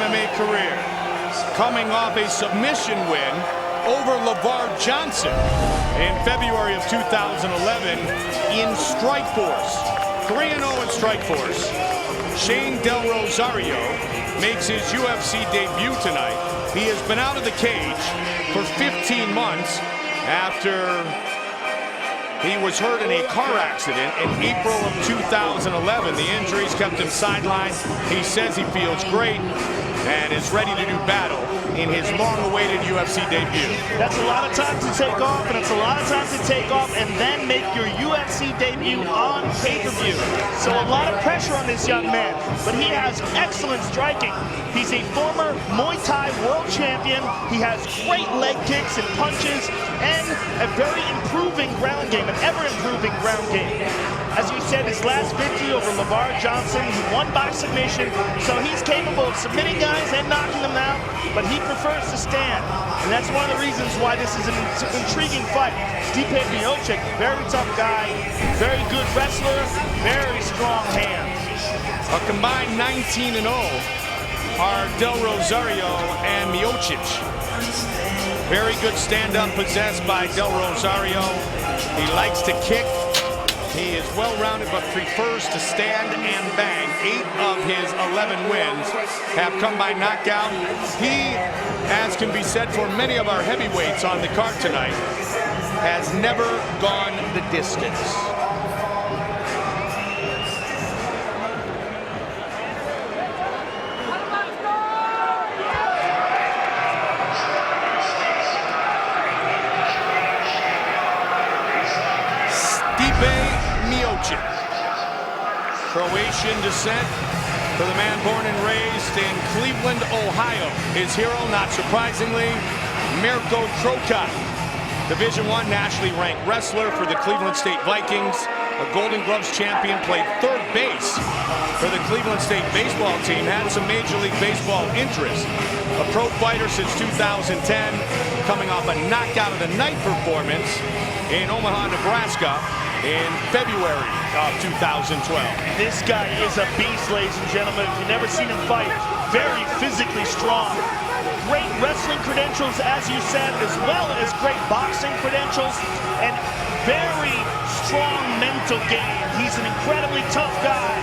MMA career, coming off a submission win over LeVar Johnson in February of 2011 in Strikeforce. 3-0 in Strikeforce. Shane Del Rosario makes his UFC debut tonight. He has been out of the cage for 15 months after he was hurt in a car accident in April of 2011. The injuries kept him sidelined. He says he feels great and is ready to do battle in his long-awaited UFC debut. That's a lot of time to take off, and it's a lot of time to take off and then make your UFC debut on pay-per-view. So a lot of pressure on this young man, but he has excellent striking. He's a former Muay Thai world champion. He has great leg kicks and punches and a very improving ground game, an ever-improving ground game. As you said, his last victory over LeVar Johnson, he won by submission, so he's capable of submitting guys and knocking them out, but he prefers to stand. And that's one of the reasons why this is an intriguing fight. Stipe Miocic, very tough guy, very good wrestler, very strong hands. A combined 19-0 are Del Rosario and Miocic. Very good stand-up possessed by Del Rosario. He likes to kick. He is well-rounded but prefers to stand and bang. 8 of his 11 wins have come by knockout. He, as can be said for many of our heavyweights on the card tonight, has never gone the distance. Stipe Miocic, Croatian descent for the man born and raised in Cleveland, Ohio. His hero, not surprisingly, Mirko Troka, Division I nationally ranked wrestler for the Cleveland State Vikings, a Golden Gloves champion, played third base for the Cleveland State baseball team, had some Major League Baseball interest. A pro fighter since 2010, coming off a knockout of the night performance in Omaha, Nebraska in February of 2012. This guy is a beast, ladies and gentlemen. If you've never seen him fight, very physically strong. Great wrestling credentials, as you said, as well as great boxing credentials, and very strong mental game. He's an incredibly tough guy.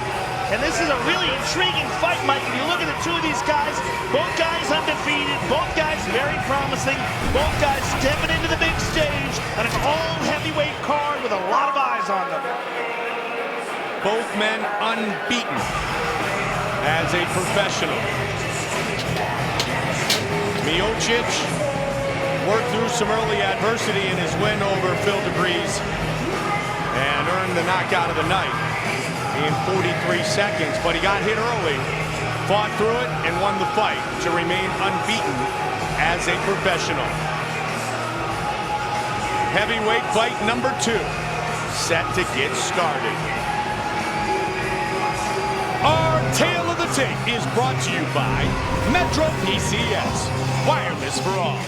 And this is a really intriguing fight, Mike. If you look at the two of these guys, both guys undefeated, both guys very promising, both guys stepping into the big stage on an all-heavyweight card with a lot of eyes on them. Both men unbeaten as a professional. Miocic worked through some early adversity in his win over Phil DeVries and earned the knockout of the night in 43 seconds, but he got hit early, fought through it, and won the fight to remain unbeaten as a professional. Heavyweight fight number 2, set to get started. Our tale of the tape is brought to you by Metro PCS, wireless for all.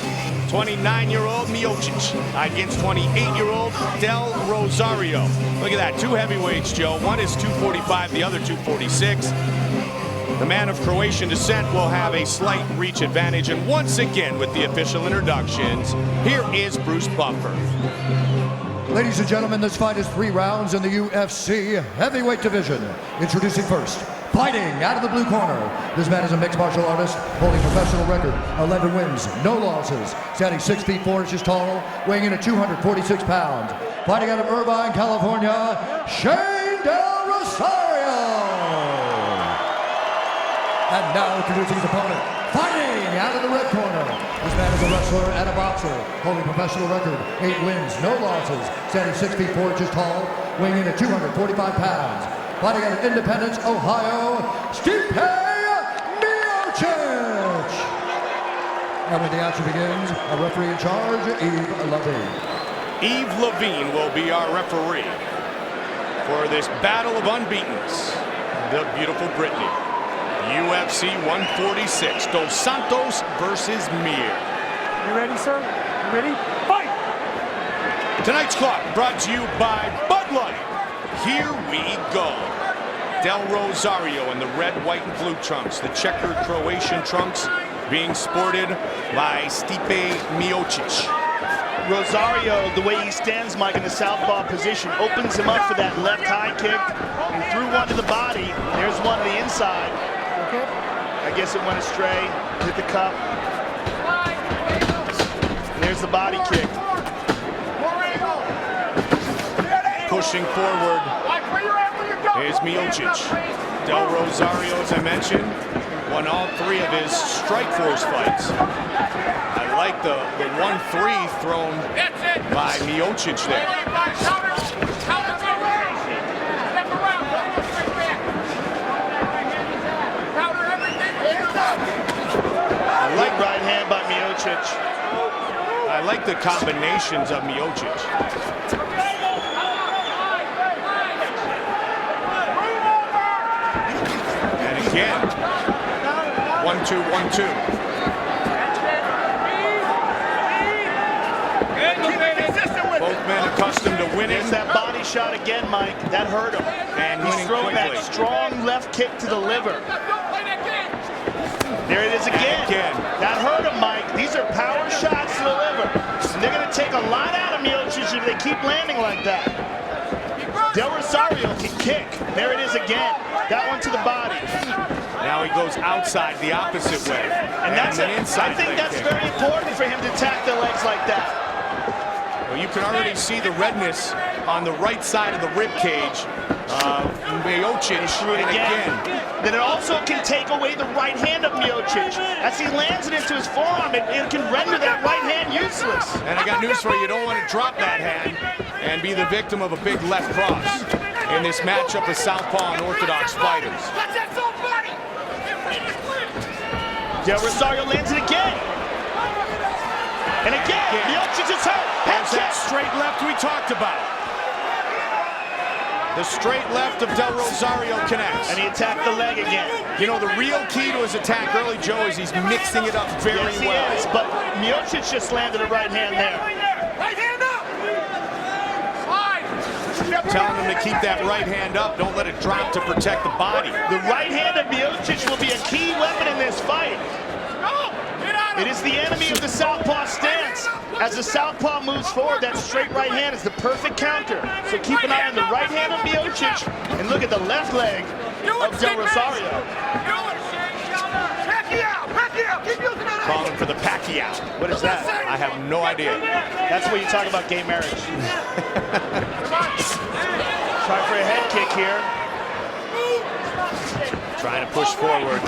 29-year-old Miocic against 28-year-old Del Rosario. Look at that, 2 heavyweights, Joe. One is 245, the other 246. The man of Croatian descent will have a slight reach advantage. And once again, with the official introductions, here is Bruce Buffer. Ladies and gentlemen, this fight is 3 rounds in the UFC heavyweight division. Introducing first, fighting out of the blue corner. This man is a mixed martial artist, holding professional record, 11 wins, no losses. Standing 6 feet 4 inches tall, weighing in at 246 pounds. Fighting out of Irvine, California, Shane Del Rosario. And now introducing his opponent, fighting out of the red corner. This man is a wrestler and a boxer, holding professional record, 8 wins, no losses. Standing 6 feet 4 inches tall, weighing in at 245 pounds. Fighting out of Independence, Ohio, Stipe Miocic. And when the action begins, a referee in charge, Yves Levine. Yves Levine will be our referee for this battle of unbeatens. The beautiful Brittany. UFC 146, Dos Santos versus Mir. You ready, sir? You ready? Fight! Tonight's clock brought to you by Bud Light. Here we go. Del Rosario in the red, white, and blue trunks. The checkered Croatian trunks being sported by Stipe Miocic. Rosario, the way he stands, Mike, in the southpaw position, opens him up for that left high kick. And threw one to the body. There's one to the inside. I guess it went astray. Hit the cup. And there's the body kick. Pushing forward is Miocic. Del Rosario, as I mentioned, won all 3 of his Strikeforce fights. I like the 1-3 thrown by Miocic there. I like right hand by Miocic. I like the combinations of Miocic. And again, 1-2, 1-2. Both men accustomed to winning. There's that body shot again, Mike. That hurt him. And he's throwing quickly. that strong left kick to the liver. There it is again. That hurt him, Mike. These are power shots to the liver. And they're going to take a lot out of Miocic if they keep landing like that. Del Rosario can kick. There it is again. That one to the body. Now he goes outside the opposite way. And that's an inside I think leg that's kick. very important for him to attack the legs like that. Well, you can already see the redness on the right side of the rib cage. Miocic, and again. Then it also can take away the right hand of Miocic. As he lands it into his forearm, it can render that right hand useless. And I got news for you. You don't want to drop that hand and be the victim of a big left cross in this matchup of southpaw and orthodox fighters. Del Rosario lands it again. And again, Miocic is hurt. There's that straight left we talked about. The straight left of Del Rosario connects. And he attacked the leg again. You know, the real key to his attack early, Joe, is he's mixing it up very well. Yes, but Miocic just landed a right hand there. Right hand up! Telling him to keep that right hand up. Don't let it drop to protect the body. The right hand of Miocic will be a key weapon in this fight. It is the enemy of the southpaw stance. As the southpaw moves forward, that straight right hand is the perfect counter. So keep an eye on the right hand of Miocic and look at the left leg of Del Rosario. Calling for the Pacquiao. What is that? I have no idea. That's where you talk about gay marriage. Try for a head kick here. Trying to push forward.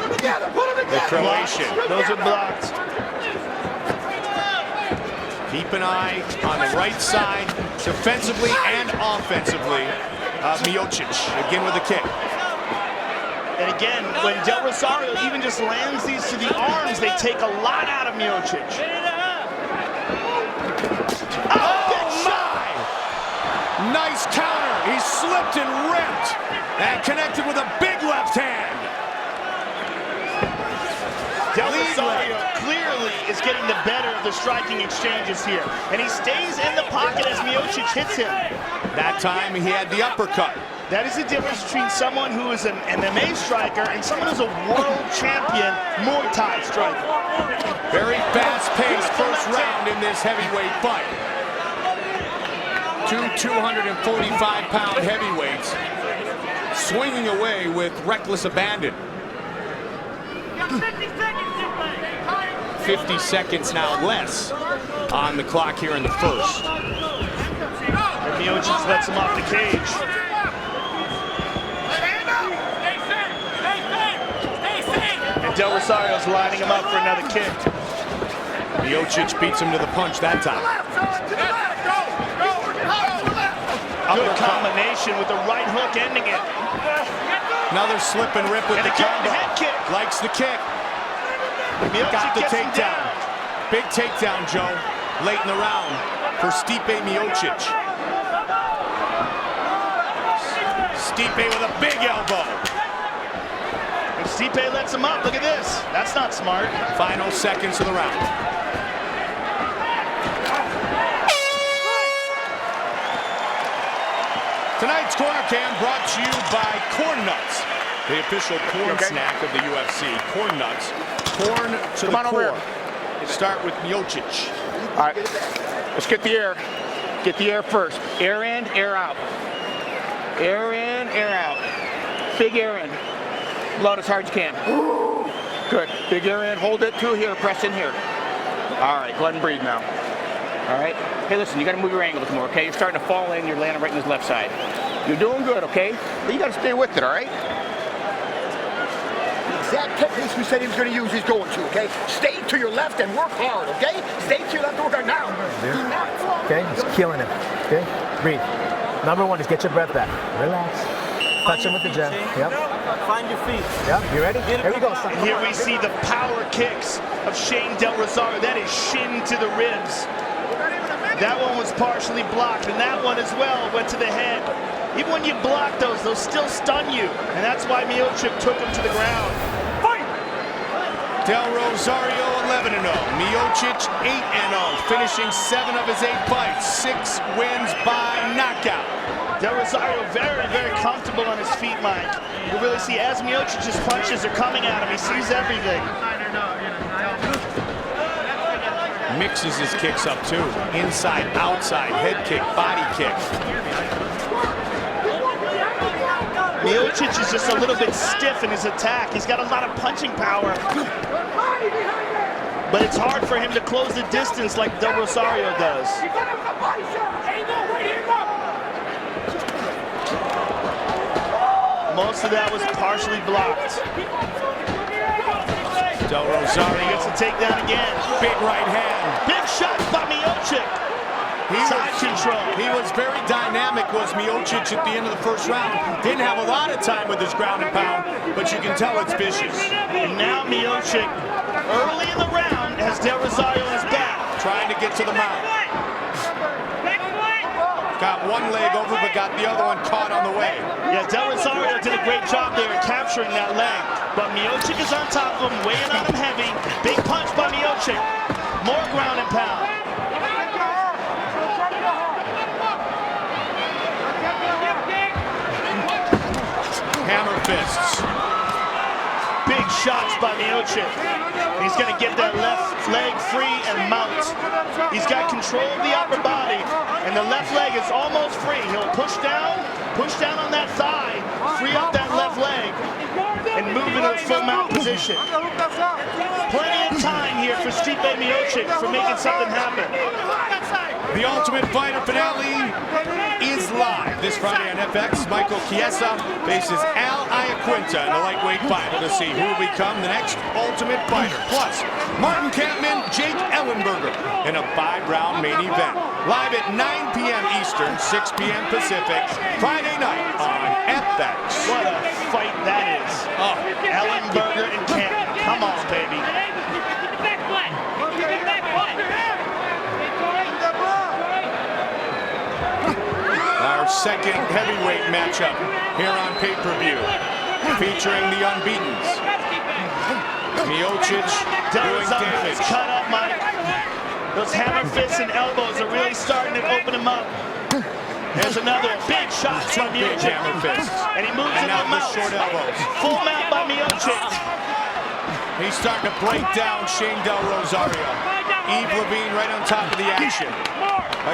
The Croatian. Those are blocked. Keep an eye on the right side, defensively and offensively. Miocic, again with a kick. And again, when Del Rosario even just lands these to the arms, they take a lot out of Miocic. Oh my! Nice counter. He slipped and ripped and connected with a big left hand. Del Rosario clearly is getting the better of the striking exchanges here. And he stays in the pocket as Miocic hits him. That time he had the uppercut. That is the difference between someone who is an MMA striker and someone who's a world champion Muay Thai striker. Very fast-paced first round in this heavyweight fight. Two 245-pound heavyweights swinging away with reckless abandon. 50 seconds now less on the clock here in the first. And Miocic lets him off the cage. And Del Rosario's lining him up for another kick. Miocic beats him to the punch that time. Good combination with the right hook ending it. Another slip and rip with And the again, combo. head kick. Likes the kick. Miocic Got the gets him takedown. down. Big takedown, Joe, late in the round for Stipe Miocic. Stipe with a big elbow. And Stipe lets him up. Look at this. That's not smart. Final seconds of the round. Tonight's Corner Cam brought to you by Corn Nuts, the official corn snack of the UFC. Corn Nuts, corn to the core. Start with Miocic. All right, let's get the air. Get the air first. Air in, air out. Air in, air out. Big air in. Blow it as hard as you can. Good. Big air in. Hold it through here. Press in here. All right, go ahead and breathe now. All right. Hey, listen, you got to move your angle more, okay? You're starting to fall in. You're landing right in his left side. You're doing good, okay? But you got to stay with it, all right? Exact techniques we said he was going to use, he's going to, okay? Stay to your left and work hard, okay? Stay to your left and work hard now. Do not fall. Okay, he's killing him. Okay, breathe. Number one is get your breath back. Relax. Touch him with the jab. Yep. Find your feet. Yep, you ready? Here we go. And here we see the power kicks of Shane Del Rosario. That is shin to the ribs. That one was partially blocked, and that one as well went to the head. Even when you block those, they'll still stun you. And that's why Miocic took him to the ground. Fight! Del Rosario 11-0. Miocic 8-0, finishing 7 of his 8 fights. 6 wins by knockout. Del Rosario very, very comfortable on his feet, Mike. You really see as Miocic's punches are coming at him, he sees everything. Mixes his kicks up too. Inside, outside, head kick, body kick. Miocic is just a little bit stiff in his attack. He's got a lot of punching power. But it's hard for him to close the distance like Del Rosario does. Most of that was partially blocked. Del Rosario Gets a takedown again. big right hand. Big shots by Miocic. Side control. He was very dynamic, was Miocic at the end of the first round. Didn't have a lot of time with his ground and pound, but you can tell it's vicious. And now Miocic, early in the round, has Del Rosario on his back. Trying to get to the mount. Got one leg over, but got the other one caught on the way. Yeah, Del Rosario did a great job there in capturing that leg. But Miocic is on top of him, weighing on him heavy. Big punch by Miocic. More ground and pound. Hammer fists. Big shots by Miocic. He's going to get that left leg free and mount. He's got control of the upper body, and the left leg is almost free. He'll push down on that thigh, free up that left leg, and move into a full mount position. Plenty of time here for Stipe Miocic for making something happen. The Ultimate Fighter finale is live this Friday on FX. Michael Chiesa faces Al Iaquinta in the lightweight final to see who will become the next Ultimate Fighter. Plus, Martin Kampmann, Jake Ellenberger in a 5-round main event. Live at 9 p.m. Eastern, 6 p.m. Pacific, Friday night on FX. What a fight that is. Oh, Ellenberger and Kampmann. Come on, baby. our second heavyweight matchup here on pay-per-view, featuring the unbeatens. Miocic doing damage. Cut up, Mike. Those hammer fists and elbows are really starting to open him up. There's another big shot by Miocic. Big hammer fists. And he moves into the mount. Short elbows. Full mount by Miocic. He's starting to break down Shane Del Rosario. Yves Levine right on top of the action.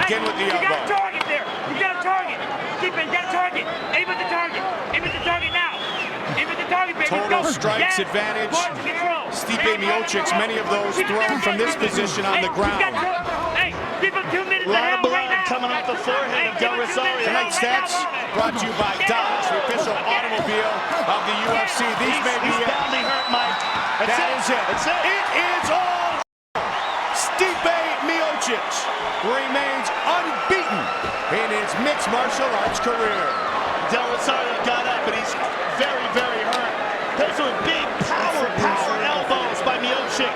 Again with the elbow. You got a target there. You got a target. Keep it. You got a target. Aim at the target. Aim at the target now. Aim at the target, baby. Total strikes advantage. Stipe Miocic, many of those thrown from this position on the ground. Hey, give him 2 minutes. A lot of blood coming off the forehead of Del Rosario. Tonight's stats brought to you by Dodge, the official automobile of the UFC. These may be He's it. badly hurt, Mike. That is it. That's it. It is all. Stipe Miocic remains unbeaten in his mixed martial arts career. Del Rosario got up, but he's very, very hurt. Those were big power elbows by Miocic.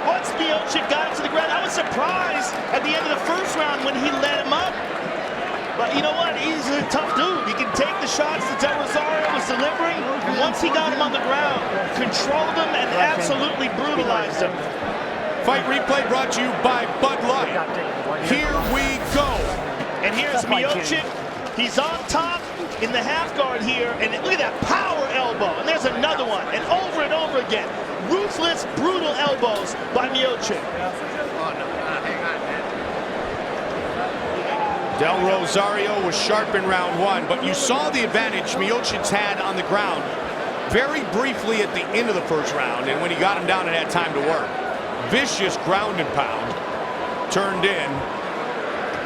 Once Miocic got him to the ground, I was surprised at the end of the first round when he let him up. But you know what? He's a tough dude. He can take the shots that Del Rosario was delivering. Once he got him on the ground, controlled him and absolutely brutalized him. Fight replay brought to you by Bud Light. Here we go. And here's Miocic. He's on top in the half guard here, and look at that power elbow. And there's another one, and over again. Ruthless, brutal elbows by Miocic. Del Rosario was sharp in round one, but you saw the advantage Miocic had on the ground very briefly at the end of the first round, and when he got him down and had time to work. Vicious ground and pound turned in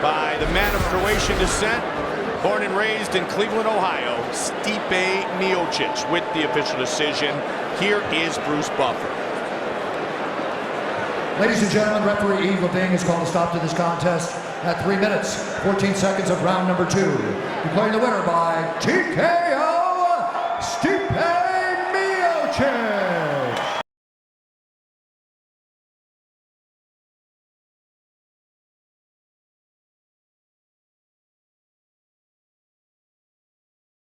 by the man of Croatian descent, born and raised in Cleveland, Ohio, Stipe Miocic with the official decision. Here is Bruce Buffer. Ladies and gentlemen, referee Yves Levine has called a stop to this contest at 3 minutes, 14 seconds of round number 2. Declaring the winner by TKO.